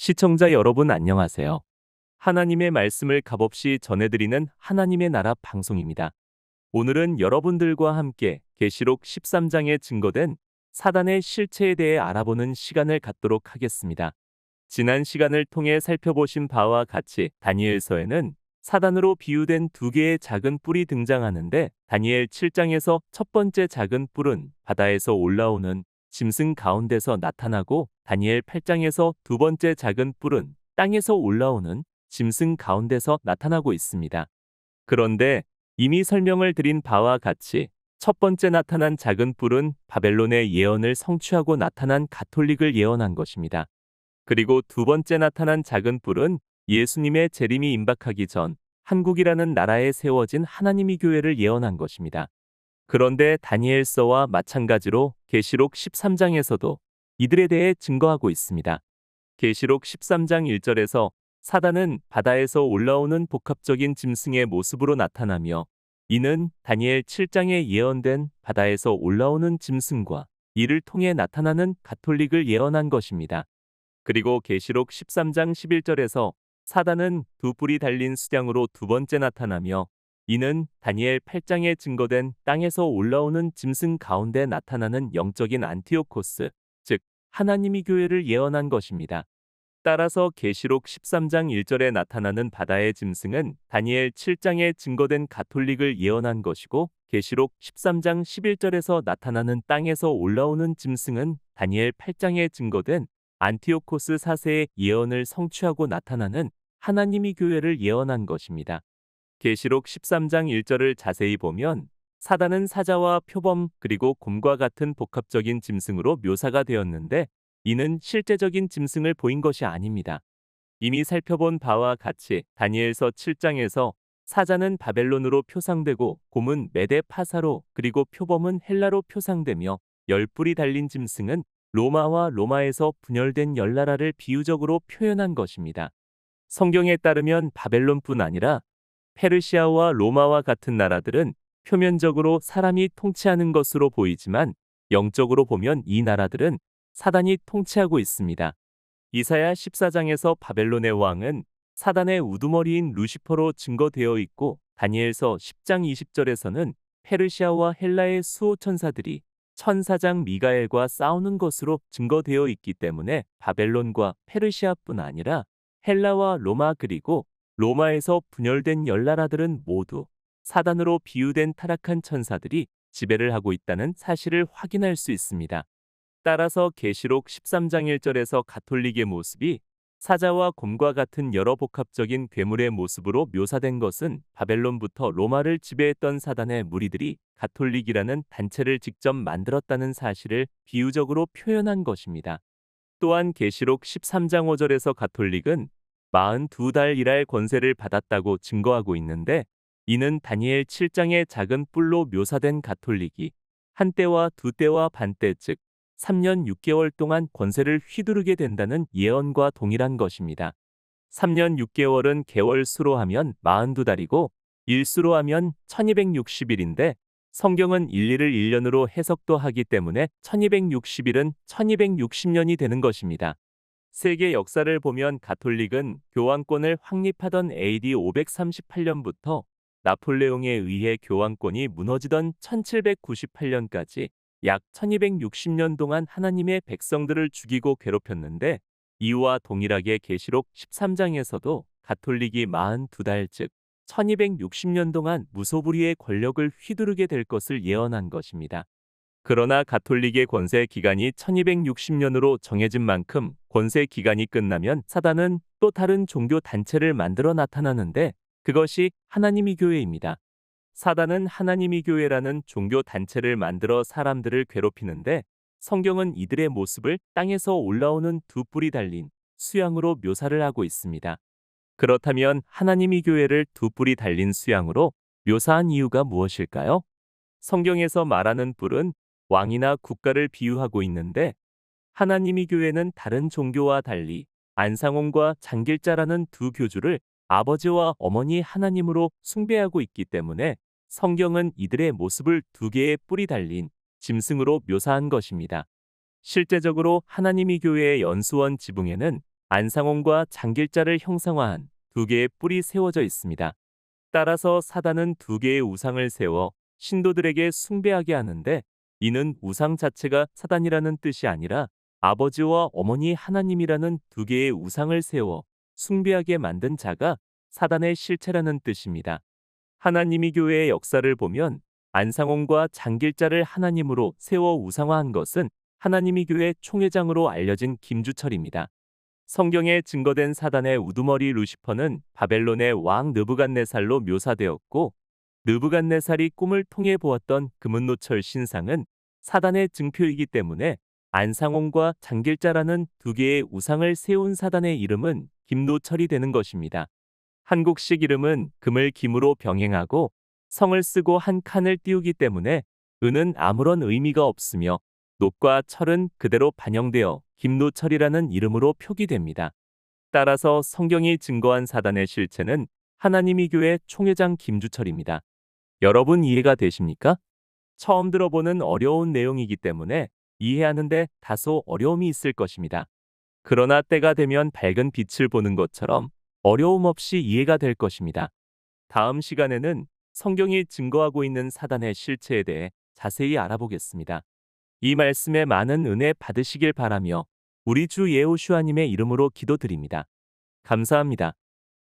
시청자 여러분 안녕하세요. 하나님의 말씀을 값없이 전해드리는 하나님의 나라 방송입니다. 오늘은 여러분들과 함께 계시록 13장에 증거된 사단의 실체에 대해 알아보는 시간을 갖도록 하겠습니다. 지난 시간을 통해 살펴보신 바와 같이 다니엘서에는 사단으로 비유된 두 개의 작은 뿔이 등장하는데 다니엘 7장에서 첫 번째 작은 뿔은 바다에서 올라오는 짐승 가운데서 나타나고 다니엘 8장에서 두 번째 작은 뿔은 땅에서 올라오는 짐승 가운데서 나타나고 있습니다. 그런데 이미 설명을 드린 바와 같이 첫 번째 나타난 작은 뿔은 바벨론의 예언을 성취하고 나타난 가톨릭을 예언한 것입니다. 그리고 두 번째 나타난 작은 뿔은 예수님의 재림이 임박하기 전 한국이라는 나라에 세워진 하나님의 교회를 예언한 것입니다. 그런데 다니엘서와 마찬가지로 계시록 13장에서도 이들에 대해 증거하고 있습니다. 계시록 13장 1절에서 사단은 바다에서 올라오는 복합적인 짐승의 모습으로 나타나며 이는 다니엘 7장에 예언된 바다에서 올라오는 짐승과 이를 통해 나타나는 가톨릭을 예언한 것입니다. 그리고 계시록 13장 11절에서 사단은 두 뿔이 달린 수장으로 두 번째 나타나며 이는 다니엘 8장에 증거된 땅에서 올라오는 짐승 가운데 나타나는 영적인 안티오코스, 즉 하나님의 교회를 예언한 것입니다. 따라서 계시록 13장 1절에 나타나는 바다의 짐승은 다니엘 7장에 증거된 가톨릭을 예언한 것이고 계시록 13장 11절에서 나타나는 땅에서 올라오는 짐승은 다니엘 8장에 증거된 안티오코스 4세의 예언을 성취하고 나타나는 하나님의 교회를 예언한 것입니다. 계시록 13장 1절을 자세히 보면 사단은 사자와 표범 그리고 곰과 같은 복합적인 짐승으로 묘사가 되었는데 이는 실제적인 짐승을 보인 것이 아닙니다. 이미 살펴본 바와 같이 다니엘서 7장에서 사자는 바벨론으로 표상되고 곰은 메데 파사로 그리고 표범은 헬라로 표상되며 열뿔이 달린 짐승은 로마와 로마에서 분열된 열나라를 비유적으로 표현한 것입니다. 성경에 따르면 바벨론뿐 아니라 페르시아와 로마와 같은 나라들은 표면적으로 사람이 통치하는 것으로 보이지만 영적으로 보면 이 나라들은 사단이 통치하고 있습니다. 이사야 14장에서 바벨론의 왕은 사단의 우두머리인 루시퍼로 증거되어 있고 다니엘서 10장 20절에서는 페르시아와 헬라의 수호 천사들이 천사장 미가엘과 싸우는 것으로 증거되어 있기 때문에 바벨론과 페르시아뿐 아니라 헬라와 로마 그리고 로마에서 분열된 열나라들은 모두 사단으로 비유된 타락한 천사들이 지배를 하고 있다는 사실을 확인할 수 있습니다. 따라서 계시록 13장 1절에서 가톨릭의 모습이 사자와 곰과 같은 여러 복합적인 괴물의 모습으로 묘사된 것은 바벨론부터 로마를 지배했던 사단의 무리들이 가톨릭이라는 단체를 직접 만들었다는 사실을 비유적으로 표현한 것입니다. 또한 계시록 13장 5절에서 가톨릭은 42달 일할 권세를 받았다고 증거하고 있는데 이는 다니엘 7장의 작은 뿔로 묘사된 가톨릭이 한때와 두때와 반때 즉 3년 6개월 동안 권세를 휘두르게 된다는 예언과 동일한 것입니다. 3년 6개월은 개월 수로 하면 42달이고 일수로 하면 1260일인데 성경은 일일을 1년으로 해석도 하기 때문에 1260일은 1260년이 되는 것입니다. 세계 역사를 보면 가톨릭은 교황권을 확립하던 AD 538년부터 나폴레옹에 의해 교황권이 무너지던 1798년까지 약 1260년 동안 하나님의 백성들을 죽이고 괴롭혔는데 이와 동일하게 계시록 13장에서도 가톨릭이 42달 즉 1260년 동안 무소불위의 권력을 휘두르게 될 것을 예언한 것입니다. 그러나 가톨릭의 권세 기간이 1260년으로 정해진 만큼 권세 기간이 끝나면 사단은 또 다른 종교 단체를 만들어 나타나는데 그것이 하나님의 교회입니다. 사단은 하나님의 교회라는 종교 단체를 만들어 사람들을 괴롭히는데 성경은 이들의 모습을 땅에서 올라오는 두 뿔이 달린 수양으로 묘사를 하고 있습니다. 그렇다면 하나님의 교회를 두 뿔이 달린 수양으로 묘사한 이유가 무엇일까요? 성경에서 말하는 뿔은 왕이나 국가를 비유하고 있는데 하나님의 교회는 다른 종교와 달리 안상홍과 장길자라는 두 교주를 아버지와 어머니 하나님으로 숭배하고 있기 때문에 성경은 이들의 모습을 두 개의 뿔이 달린 짐승으로 묘사한 것입니다. 실제적으로 하나님의 교회의 연수원 지붕에는 안상홍과 장길자를 형상화한 두 개의 뿔이 세워져 있습니다. 따라서 사단은 두 개의 우상을 세워 신도들에게 숭배하게 하는데, 이는 우상 자체가 사단이라는 뜻이 아니라 아버지와 어머니 하나님이라는 두 개의 우상을 세워 숭배하게 만든 자가 사단의 실체라는 뜻입니다. 하나님이 교회의 역사를 보면 안상홍과 장길자를 하나님으로 세워 우상화한 것은 하나님이 교회 총회장으로 알려진 김주철입니다. 성경에 증거된 사단의 우두머리 루시퍼는 바벨론의 왕 느부갓네살로 묘사되었고, 느부갓네살이 꿈을 통해 보았던 금은노철 신상은 사단의 증표이기 때문에 안상홍과 장길자라는 두 개의 우상을 세운 사단의 이름은 김노철이 되는 것입니다. 한국식 이름은 금을 김으로 병행하고 성을 쓰고 한 칸을 띄우기 때문에 은은 아무런 의미가 없으며 노과 철은 그대로 반영되어 김노철이라는 이름으로 표기됩니다. 따라서 성경이 증거한 사단의 실체는 하나님이 교회 총회장 김주철입니다. 여러분 이해가 되십니까? 처음 들어보는 어려운 내용이기 때문에 이해하는데 다소 어려움이 있을 것입니다. 그러나 때가 되면 밝은 빛을 보는 것처럼 어려움 없이 이해가 될 것입니다. 다음 시간에는 성경이 증거하고 있는 사단의 실체에 대해 자세히 알아보겠습니다. 이 말씀에 많은 은혜 받으시길 바라며 우리 주 예호슈아님의 이름으로 기도드립니다. 감사합니다.